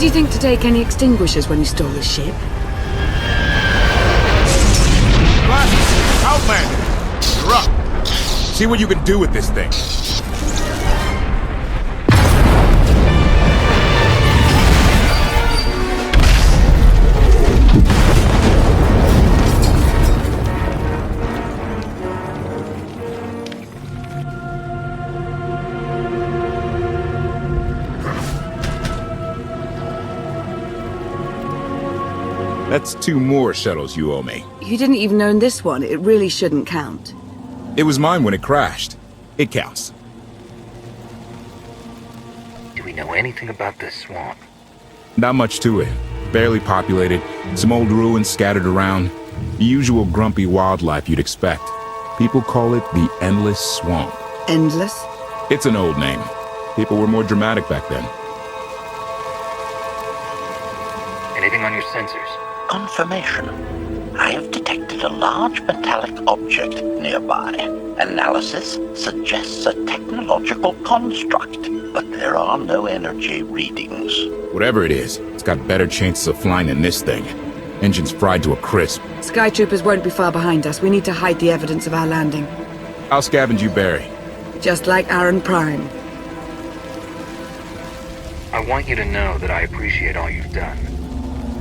Did you think to take any extinguishers when you stole the ship? Glasses, Outlander, you're up. See what you can do with this thing. That's 2 more shuttles you owe me. You didn't even own this one. It really shouldn't count. It was mine when it crashed. It counts. Do we know anything about this swamp? Not much to it. Barely populated, some old ruins scattered around. The usual grumpy wildlife you'd expect. People call it the Endless Swamp. Endless? It's an old name. People were more dramatic back then. Anything on your sensors? Confirmation. I have detected a large metallic object nearby. Analysis suggests a technological construct, but there are no energy readings. Whatever it is, it's got better chances of flying than this thing. Engines fried to a crisp. Skytroopers won't be far behind us. We need to hide the evidence of our landing. I'll scavenge you, Barry. Just like Aaron Prime. I want you to know that I appreciate all you've done.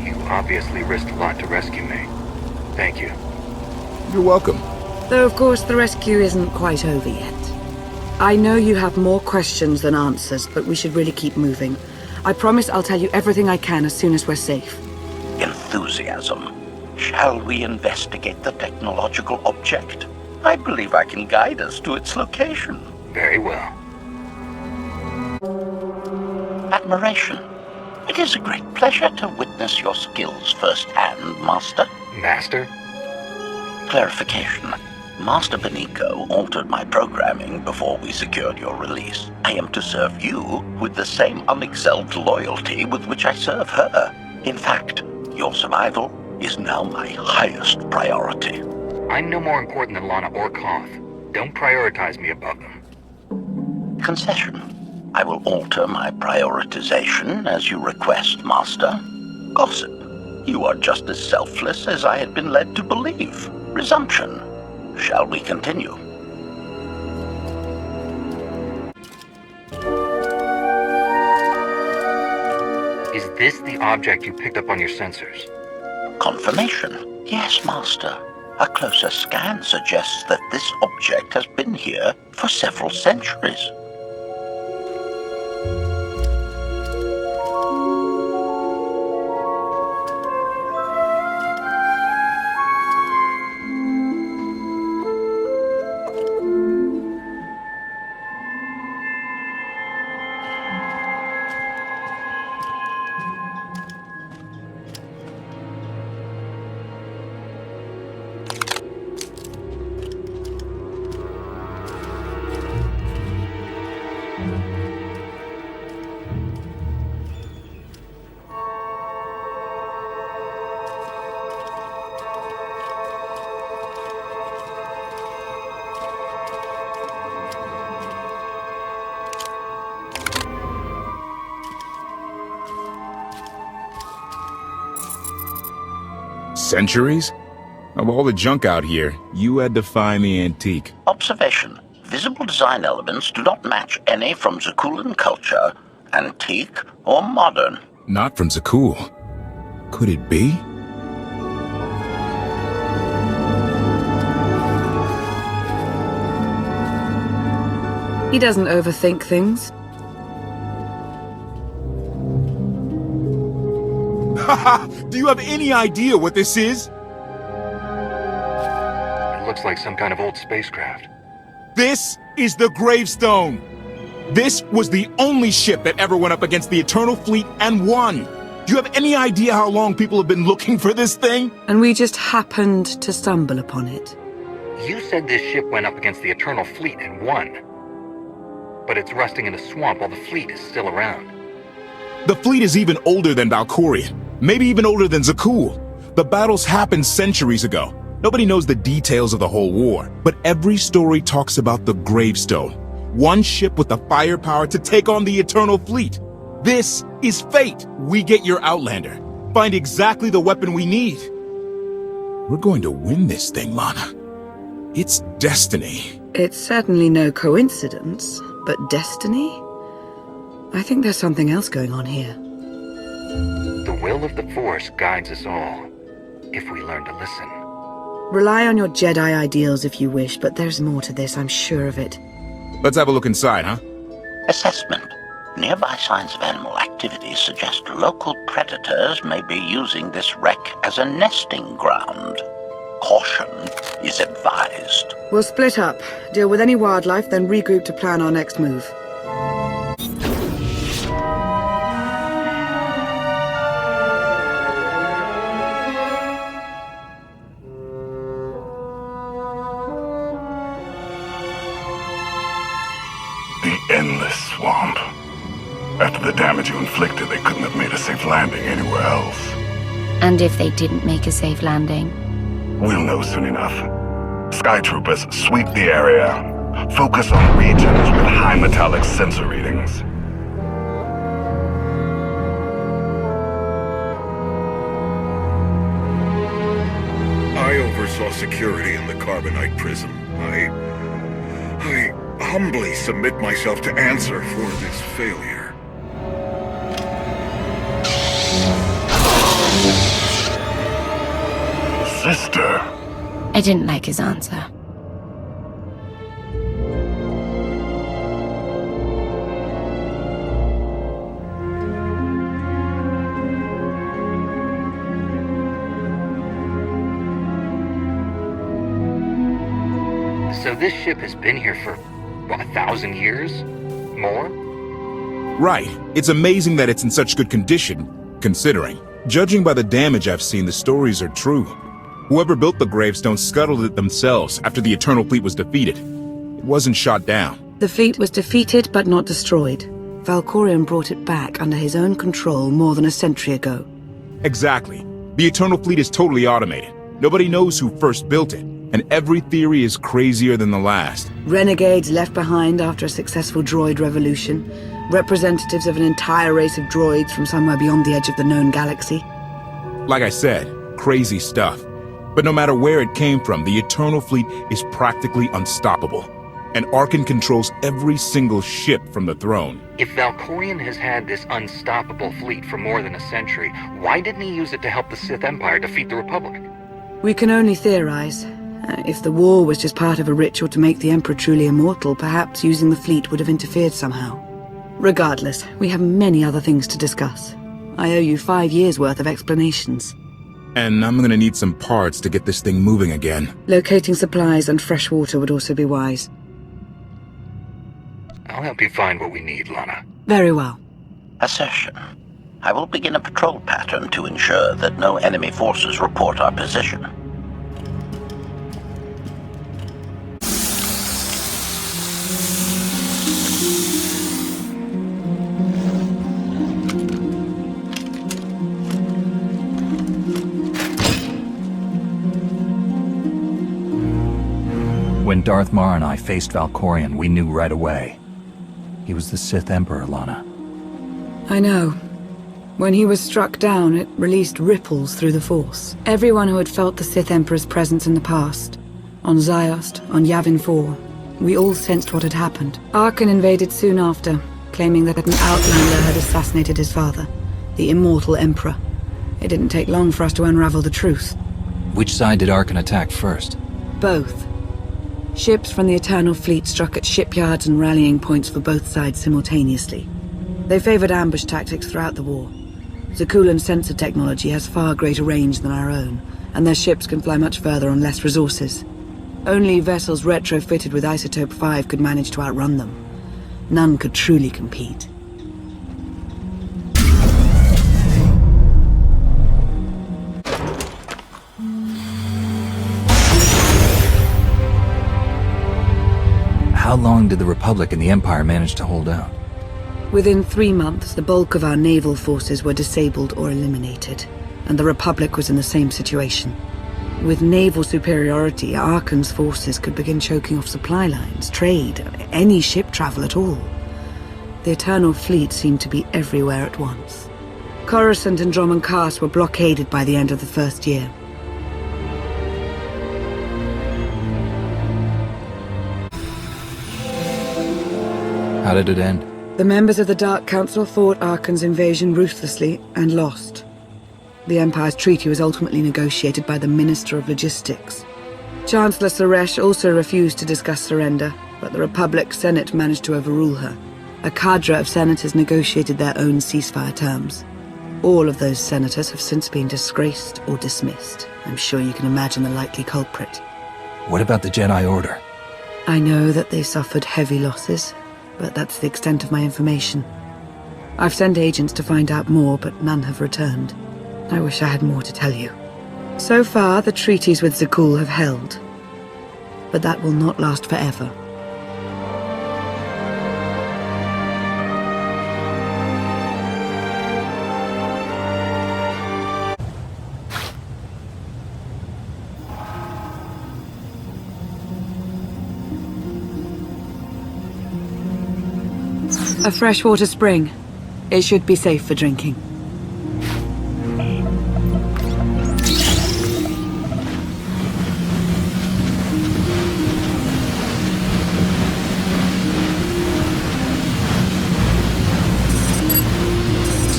You obviously risked a lot to rescue me. Thank you. You're welcome. Though, of course, the rescue isn't quite over yet. I know you have more questions than answers, but we should really keep moving. I promise I'll tell you everything I can as soon as we're safe. Enthusiasm. Shall we investigate the technological object? I believe I can guide us to its location. Very well. Admiration. It is a great pleasure to witness your skills firsthand, Master. Master? Clarification. Master Benico altered my programming before we secured your release. I am to serve you with the same unexcelled loyalty with which I serve her. In fact, your survival is now my highest priority. I'm no more important than Lana or KOTFE. Don't prioritize me above them. Concession. I will alter my prioritization as you request, Master. Gossip. You are just as selfless as I had been led to believe. Resumption. Shall we continue? Is this the object you picked up on your sensors? Confirmation. Yes, Master. A closer scan suggests that this object has been here for several centuries. Centuries? Of all the junk out here, you had to find the antique. Observation. Visible design elements do not match any from Zakuulan culture, antique or modern. Not from Zakuul. Could it be? He doesn't overthink things. Haha! Do you have any idea what this is? It looks like some kind of old spacecraft. This is the Gravestone. This was the only ship that ever went up against the Eternal Fleet and won. Do you have any idea how long people have been looking for this thing? And we just happened to stumble upon it. You said this ship went up against the Eternal Fleet and won. But it's rusting in a swamp while the fleet is still around. The fleet is even older than Valkorion. Maybe even older than Zakuul. The battles happened centuries ago. Nobody knows the details of the whole war, but every story talks about the Gravestone. One ship with the firepower to take on the Eternal Fleet. This is fate. We get your Outlander. Find exactly the weapon we need. We're going to win this thing, Lana. It's destiny. It's certainly no coincidence, but destiny? I think there's something else going on here. The will of the Force guides us all, if we learn to listen. Rely on your Jedi ideals if you wish, but there's more to this, I'm sure of it. Let's have a look inside, huh? Assessment. Nearby signs of animal activity suggest local predators may be using this wreck as a nesting ground. Caution is advised. We'll split up, deal with any wildlife, then regroup to plan our next move. The endless swamp. After the damage you inflicted, they couldn't have made a safe landing anywhere else. And if they didn't make a safe landing? We'll know soon enough. Sky Troopers, sweep the area. Focus on regions with high metallic sensor readings. I oversaw security in the Carbonite prison. I humbly submit myself to answer for this failure. Sister. I didn't like his answer. So this ship has been here for, what, 1,000 years? More? Right. It's amazing that it's in such good condition, considering. Judging by the damage I've seen, the stories are true. Whoever built the Gravestone scuttled it themselves after the Eternal Fleet was defeated. It wasn't shot down. The fleet was defeated but not destroyed. Valkorion brought it back under his own control more than a century ago. Exactly. The Eternal Fleet is totally automated. Nobody knows who first built it, and every theory is crazier than the last. Renegades left behind after a successful droid revolution. Representatives of an entire race of droids from somewhere beyond the edge of the known galaxy. Like I said, crazy stuff. But no matter where it came from, the Eternal Fleet is practically unstoppable. And Arkan controls every single ship from the throne. If Valkorion has had this unstoppable fleet for more than a century, why didn't he use it to help the Sith Empire defeat the Republic? We can only theorize. If the war was just part of a ritual to make the Emperor truly immortal, perhaps using the fleet would have interfered somehow. Regardless, we have many other things to discuss. I owe you 5 years' worth of explanations. And I'm gonna need some parts to get this thing moving again. Locating supplies and fresh water would also be wise. I'll help you find what we need, Lana. Very well. Assertion. I will begin a patrol pattern to ensure that no enemy forces report our position. When Darth Mar and I faced Valkorion, we knew right away. He was the Sith Emperor, Lana. I know. When he was struck down, it released ripples through the Force. Everyone who had felt the Sith Emperor's presence in the past, on Ziost, on Yavin 4, we all sensed what had happened. Arkan invaded soon after, claiming that an Outlander had assassinated his father, the immortal Emperor. It didn't take long for us to unravel the truth. Which side did Arkan attack first? Both. Ships from the Eternal Fleet struck at shipyards and rallying points for both sides simultaneously. They favored ambush tactics throughout the war. Zakulan's sensor technology has far greater range than our own, and their ships can fly much further on less resources. Only vessels retrofitted with Isotope 5 could manage to outrun them. None could truly compete. How long did the Republic and the Empire manage to hold out? Within 3 months, the bulk of our naval forces were disabled or eliminated, and the Republic was in the same situation. With naval superiority, Arkan's forces could begin choking off supply lines, trade, any ship travel at all. The Eternal Fleet seemed to be everywhere at once. Coruscant and Drummond Cast were blockaded by the end of the first year. How did it end? The members of the Dark Council fought Arkan's invasion ruthlessly and lost. The Empire's treaty was ultimately negotiated by the Minister of Logistics. Chancellor Suresh also refused to discuss surrender, but the Republic Senate managed to overrule her. A cadre of senators negotiated their own ceasefire terms. All of those senators have since been disgraced or dismissed. I'm sure you can imagine the likely culprit. What about the Jedi Order? I know that they suffered heavy losses, but that's the extent of my information. I've sent agents to find out more, but none have returned. I wish I had more to tell you. So far, the treaties with Zakul have held, but that will not last forever. A freshwater spring. It should be safe for drinking.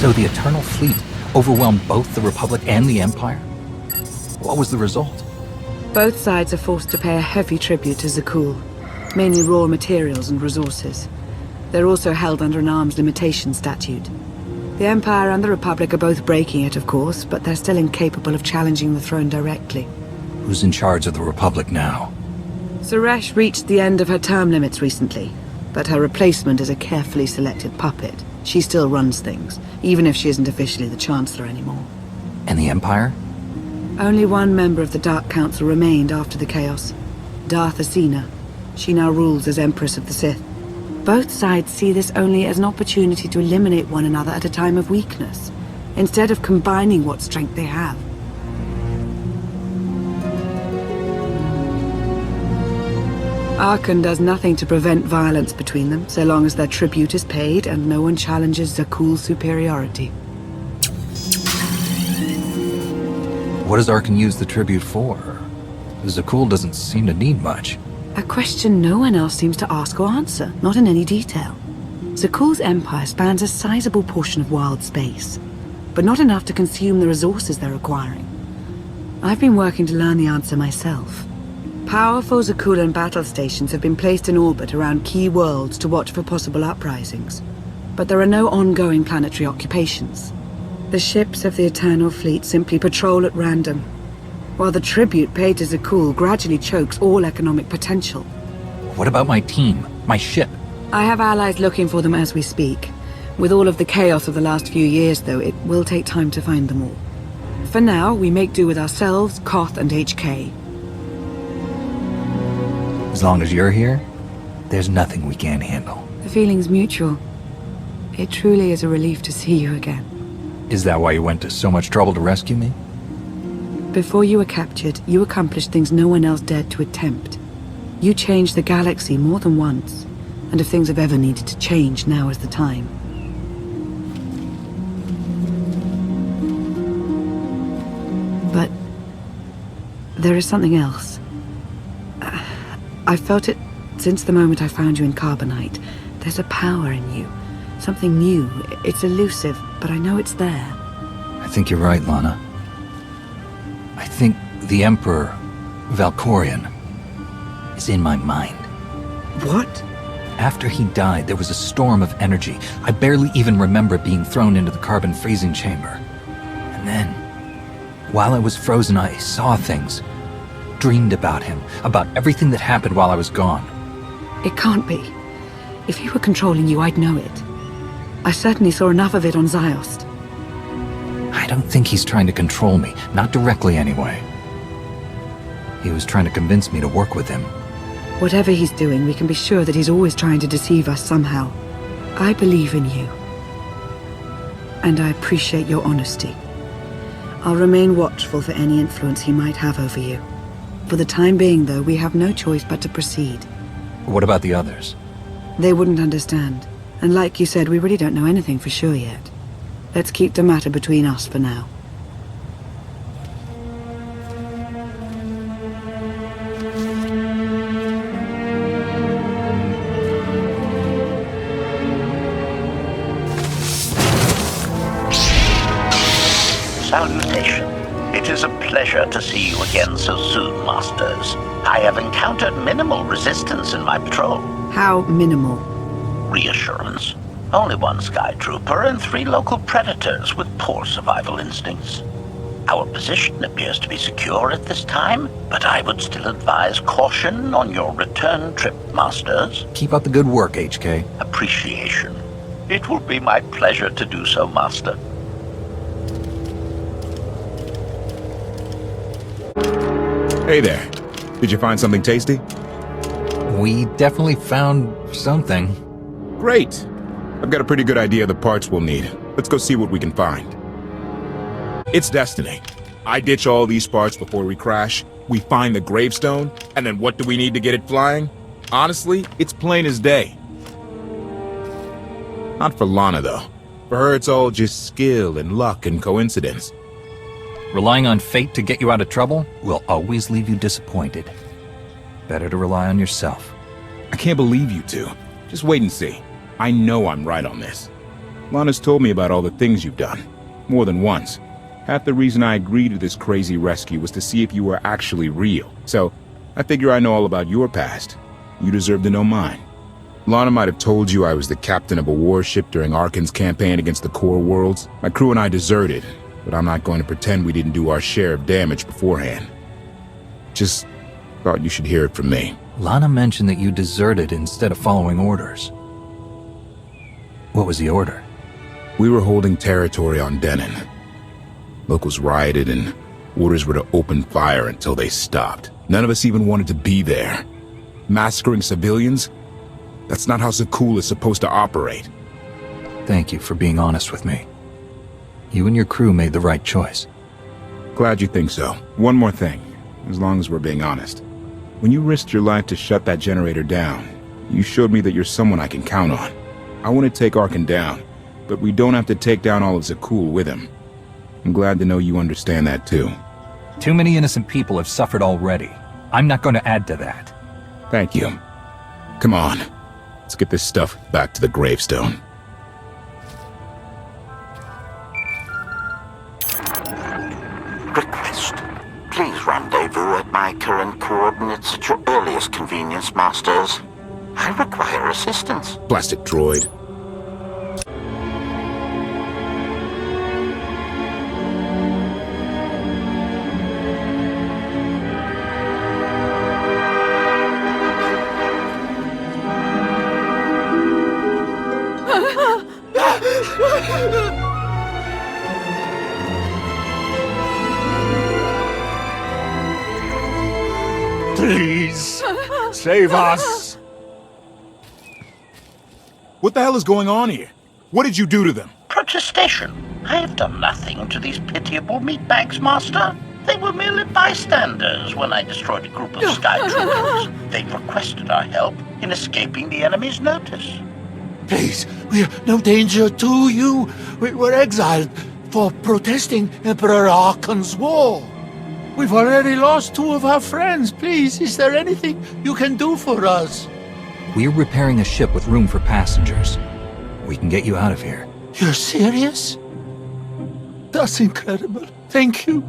So the Eternal Fleet overwhelmed both the Republic and the Empire? What was the result? Both sides are forced to pay a heavy tribute to Zakul, mainly raw materials and resources. They're also held under an arms limitation statute. The Empire and the Republic are both breaking it, of course, but they're still incapable of challenging the throne directly. Who's in charge of the Republic now? Suresh reached the end of her term limits recently, but her replacement is a carefully selected puppet. She still runs things, even if she isn't officially the Chancellor anymore. And the Empire? Only one member of the Dark Council remained after the chaos. Darth Asina. She now rules as Empress of the Sith. Both sides see this only as an opportunity to eliminate one another at a time of weakness, instead of combining what strength they have. Arkan does nothing to prevent violence between them, so long as their tribute is paid and no one challenges Zakul's superiority. What does Arkan use the tribute for? Zakul doesn't seem to need much. A question no one else seems to ask or answer, not in any detail. Zakul's empire spans a sizable portion of wild space, but not enough to consume the resources they're acquiring. I've been working to learn the answer myself. Powerful Zakulan battle stations have been placed in orbit around key worlds to watch for possible uprisings, but there are no ongoing planetary occupations. The ships of the Eternal Fleet simply patrol at random, while the tribute paid to Zakul gradually chokes all economic potential. What about my team? My ship? I have allies looking for them as we speak. With all of the chaos of the last few years, though, it will take time to find them all. For now, we make do with ourselves, KOTH, and HK. As long as you're here, there's nothing we can't handle. The feeling's mutual. It truly is a relief to see you again. Is that why you went to so much trouble to rescue me? Before you were captured, you accomplished things no one else dared to attempt. You changed the galaxy more than once, and if things have ever needed to change, now is the time. But there is something else. I've felt it since the moment I found you in Carbonite. There's a power in you, something new. It's elusive, but I know it's there. I think you're right, Lana. I think the Emperor, Valkorion, is in my mind. What? After he died, there was a storm of energy. I barely even remember being thrown into the carbon freezing chamber. And then, while I was frozen, I saw things. Dreamed about him, about everything that happened while I was gone. It can't be. If he were controlling you, I'd know it. I certainly saw enough of it on Ziost. I don't think he's trying to control me, not directly anyway. He was trying to convince me to work with him. Whatever he's doing, we can be sure that he's always trying to deceive us somehow. I believe in you. And I appreciate your honesty. I'll remain watchful for any influence he might have over you. For the time being, though, we have no choice but to proceed. What about the others? They wouldn't understand. And like you said, we really don't know anything for sure yet. Let's keep the matter between us for now. Salutation. It is a pleasure to see you again so soon, Masters. I have encountered minimal resistance in my patrol. How minimal? Reassurance. Only one Sky Trooper and 3 local predators with poor survival instincts. Our position appears to be secure at this time, but I would still advise caution on your return trip, Masters. Keep up the good work, HK. Appreciation. It will be my pleasure to do so, Master. Hey there. Did you find something tasty? We definitely found something. Great. I've got a pretty good idea of the parts we'll need. Let's go see what we can find. It's destiny. I ditch all these parts before we crash. We find the Gravestone, and then what do we need to get it flying? Honestly, it's plain as day. Not for Lana, though. For her, it's all just skill and luck and coincidence. Relying on fate to get you out of trouble will always leave you disappointed. Better to rely on yourself. I can't believe you two. Just wait and see. I know I'm right on this. Lana's told me about all the things you've done. More than once. Half the reason I agreed to this crazy rescue was to see if you were actually real. So, I figure I know all about your past. You deserve to know mine. Lana might have told you I was the captain of a warship during Arkan's campaign against the Core Worlds. My crew and I deserted, but I'm not going to pretend we didn't do our share of damage beforehand. Just thought you should hear it from me. Lana mentioned that you deserted instead of following orders. What was the order? We were holding territory on Denon. Locals rioted and orders were to open fire until they stopped. None of us even wanted to be there. Massacring civilians? That's not how Zakul is supposed to operate. Thank you for being honest with me. You and your crew made the right choice. Glad you think so. One more thing, as long as we're being honest. When you risked your life to shut that generator down, you showed me that you're someone I can count on. I want to take Arkan down, but we don't have to take down all of Zakul with him. I'm glad to know you understand that too. Too many innocent people have suffered already. I'm not going to add to that. Thank you. Come on, let's get this stuff back to the Gravestone. Request. Please rendezvous at my current coordinates at your earliest convenience, Masters. I require assistance. Plastic droid. Please, save us. What the hell is going on here? What did you do to them? Protestation. I have done nothing to these pitiable meatbags, Master. They were merely bystanders when I destroyed a group of Sky Troopers. They requested our help in escaping the enemy's notice. Please, we are no danger to you. We were exiled for protesting Emperor Arkan's war. We've already lost 2 of our friends. Please, is there anything you can do for us? We're repairing a ship with room for passengers. We can get you out of here. You're serious? That's incredible. Thank you.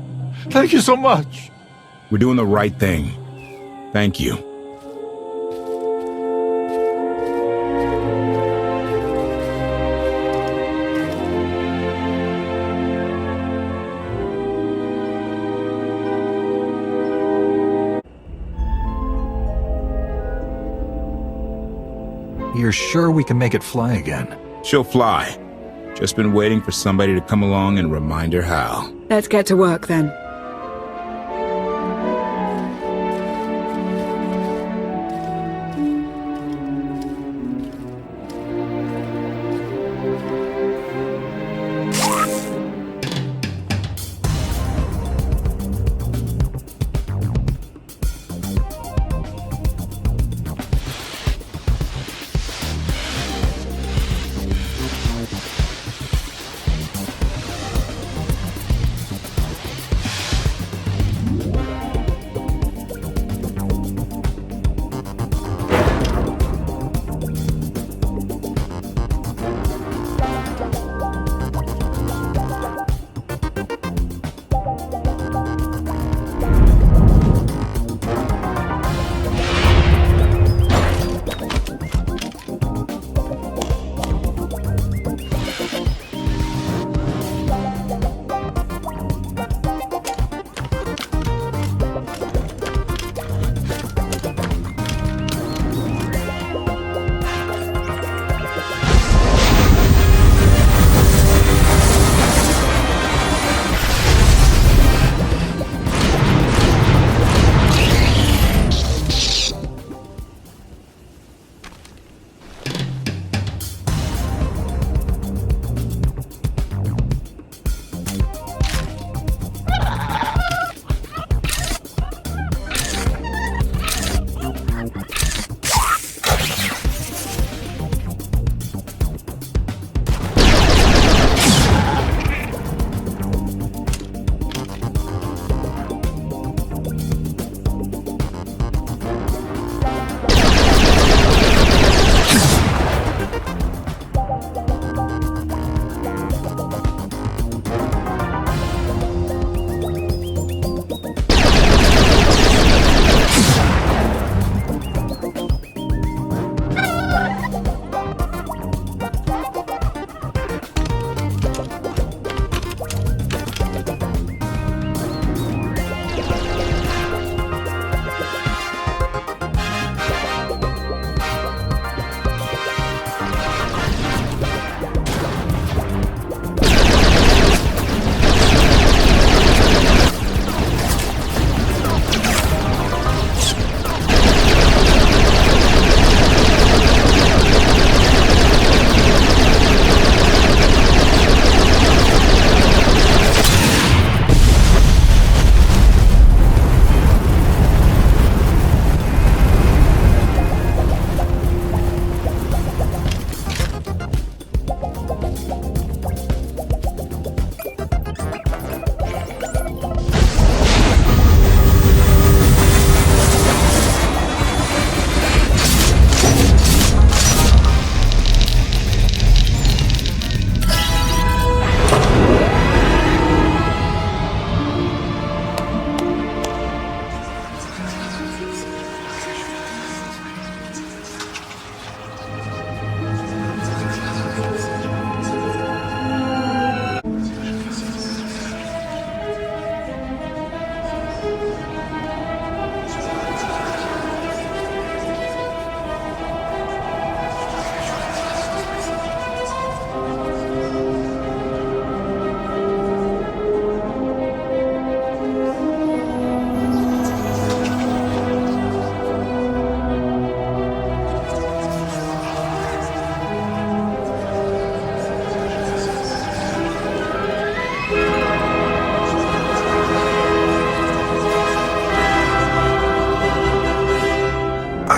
Thank you so much. We're doing the right thing. Thank you. You're sure we can make it fly again? She'll fly. Just been waiting for somebody to come along and remind her how. Let's get to work then.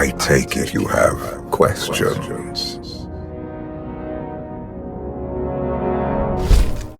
I take it you have questions.